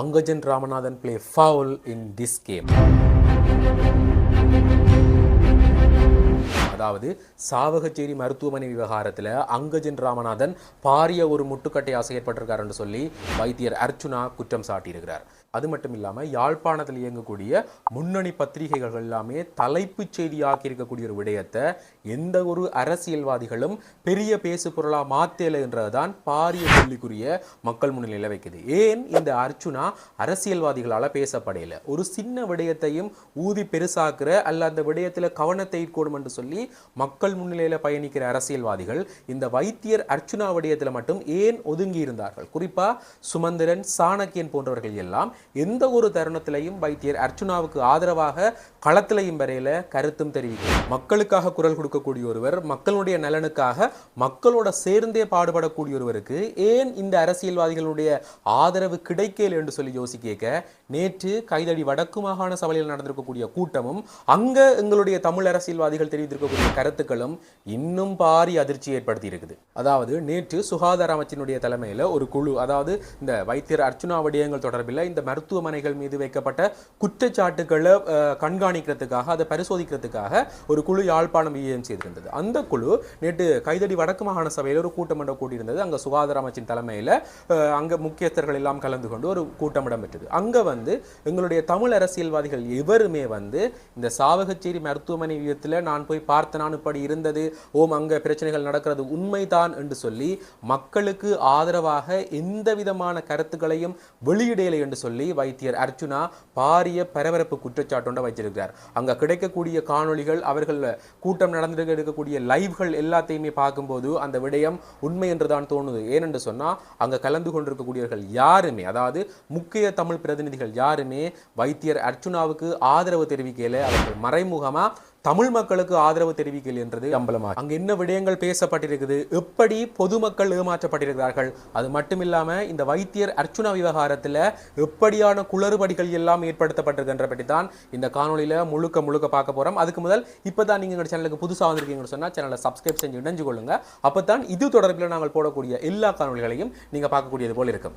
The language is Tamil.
Angajan Ramanathan play foul in this game. அதாவது சாவகச்சேரி மருத்துவமனை விவகாரத்தில் அங்கஜன் ராமநாதன் பாரிய ஒரு முட்டுக்கட்டையாக செயற்பட்டிருக்காருன்னு சொல்லி வைத்தியர் அர்ச்சுனா குற்றம் சாட்டியிருக்கிறார். அது மட்டும் இல்லாமல் யாழ்ப்பாணத்தில் இயங்கக்கூடிய முன்னணி பத்திரிகைகள் எல்லாமே தலைப்புச் செய்தியாக்கி இருக்கக்கூடிய ஒரு விடயத்தை எந்த ஒரு அரசியல்வாதிகளும் பெரிய பேசு பொருளாக மாற்றலை என்றதுதான் பாரிய சொல்லிக்குரிய மக்கள் முன்னிலையில் வைக்குது. ஏன் இந்த அர்ச்சுனா அரசியல்வாதிகளால் பேசப்படையில ஒரு சின்ன விடயத்தையும் ஊதி பெருசாக்குற அல்ல அந்த விடயத்தில் கவனத்தை ஈர்க்கணும் என்று சொல்லி மக்கள் முன்னிலையில் பயணிக்கிற அரசியல்வாதிகள் இந்த வைத்தியர் அர்ச்சுனா விடயத்தில் மட்டும் ஏன் ஒதுங்கி இருந்தார்கள்? குறிப்பா சுமந்திரன், சாணக்கியன் போன்றவர்கள் எல்லாம் எந்த ஒரு தருணத்திலையும் வைத்தியர் அர்ச்சுனாவுக்கு ஆதரவாக களத்திலையும் வரையில கருத்தும் தெரிவிக்கிறார். மக்களுக்காக குரல் கொடுக்கக்கூடிய ஒருவர், மக்களுடைய நலனுக்காக மக்களோட சேர்ந்தே பாடுபடக்கூடிய ஒருவருக்கு ஏன் இந்த அரசியல்வாதிகளுடைய ஆதரவு கிடைக்கல என்று சொல்லி யோசிக்க நேற்று கைதடி வடக்கு மாகாண சபையில் நடந்திருக்கக்கூடிய கூட்டமும் அங்க எங்களுடைய தமிழ் அரசியல்வாதிகள் தெரிவித்திருக்கக்கூடிய கருத்துக்களும் இன்னும் பாரி அதிர்ச்சி ஏற்படுத்தி இருக்குது. அதாவது நேற்று சுகாதார அமைச்சினுடைய தலைமையில் ஒரு குழு, அதாவது இந்த வைத்தியர் அர்ச்சுனா விடயங்கள் தொடர்பில் இந்த மருத்துவமனைகள் மீது வைக்கப்பட்ட குற்றச்சாட்டுகளை கண்காணிக்கிறதுக்காக, அதை பரிசோதிக்கிறதுக்காக ஒரு குழு யாழ்ப்பாணம் விஜயம் செய்திருந்தது. அந்த குழு நேற்று கைதடி வடக்கு மாகாண சபையில் ஒரு கூட்டம் கூட்டியிருந்தது. அங்கே சுகாதார அமைச்சின் தலைமையில் அங்கே முக்கியஸ்தர்கள் எல்லாம் கலந்து கொண்டு ஒரு கூட்டம் இடம்பெற்றது. அங்கே எங்களுடைய தமிழ் அரசியல்வாதிகள் எவருமே இந்த சாவகச்சேரி மருத்துவமனை விதத்தில் நான் போய் பார்த்தனான், இப்படி இருந்தது, ஓம் அங்கே பிரச்சனைகள் நடக்கிறது உண்மைதான் என்று சொல்லி மக்களுக்கு ஆதரவாக எந்த விதமான கருத்துக்களையும் வெளியிடலை என்று சொல்லி வைத்தியர் அர்ச்சுனா பாரிய பரபரப்பு குற்றச்சாட்டு வைத்திருக்கிறார். அங்க கிடைக்கக்கூடிய காணொளிகள், அவர்கள் கூட்டம் நடந்து எடுக்கக்கூடிய லைவ்கள் எல்லாத்தையுமே பார்க்கும்போது அந்த விடயம் உண்மை என்றுதான் தோணுது. ஏனென்று சொன்னா அங்க கலந்து கொண்டிருக்கக்கூடியவர்கள் யாருமே, அதாவது முக்கிய தமிழ் பிரதிநிதிகள் யாருமே வைத்தியர் அர்ச்சுனாவுக்கு ஆதரவு தெரிவிக்கல. அவர்கள் மறைமுகமா தமிழ் மக்களுக்கு ஆதரவு தெரிவிக்கல் என்றது அம்பலமாக. அங்க என்ன விடயங்கள் பேசப்பட்டிருக்குது, எப்படி பொதுமக்கள் ஏமாற்றப்பட்டிருக்கிறார்கள், அது மட்டுமில்லாம இந்த வைத்தியர் அர்ச்சுனா விவகாரத்தில் எப்படியான குளறுபடிகள் எல்லாம் ஏற்படுத்தப்பட்டிருக்கின்ற பற்றி தான் இந்த காணொலியில முழுக்க பார்க்க போறோம். அதுக்கு முதல் இப்பதான் நீங்க எங்க சேனலுக்கு புதுசாக வந்திருக்கீங்கன்னு சொன்னா சேனலை சப்ஸ்கிரைப் செஞ்சு இணைஞ்சு கொள்ளுங்க. அப்பதான் இது தொடர்பில் நாங்கள் போடக்கூடிய எல்லா காணொலிகளையும் நீங்க பார்க்கக்கூடியது போல இருக்கும்.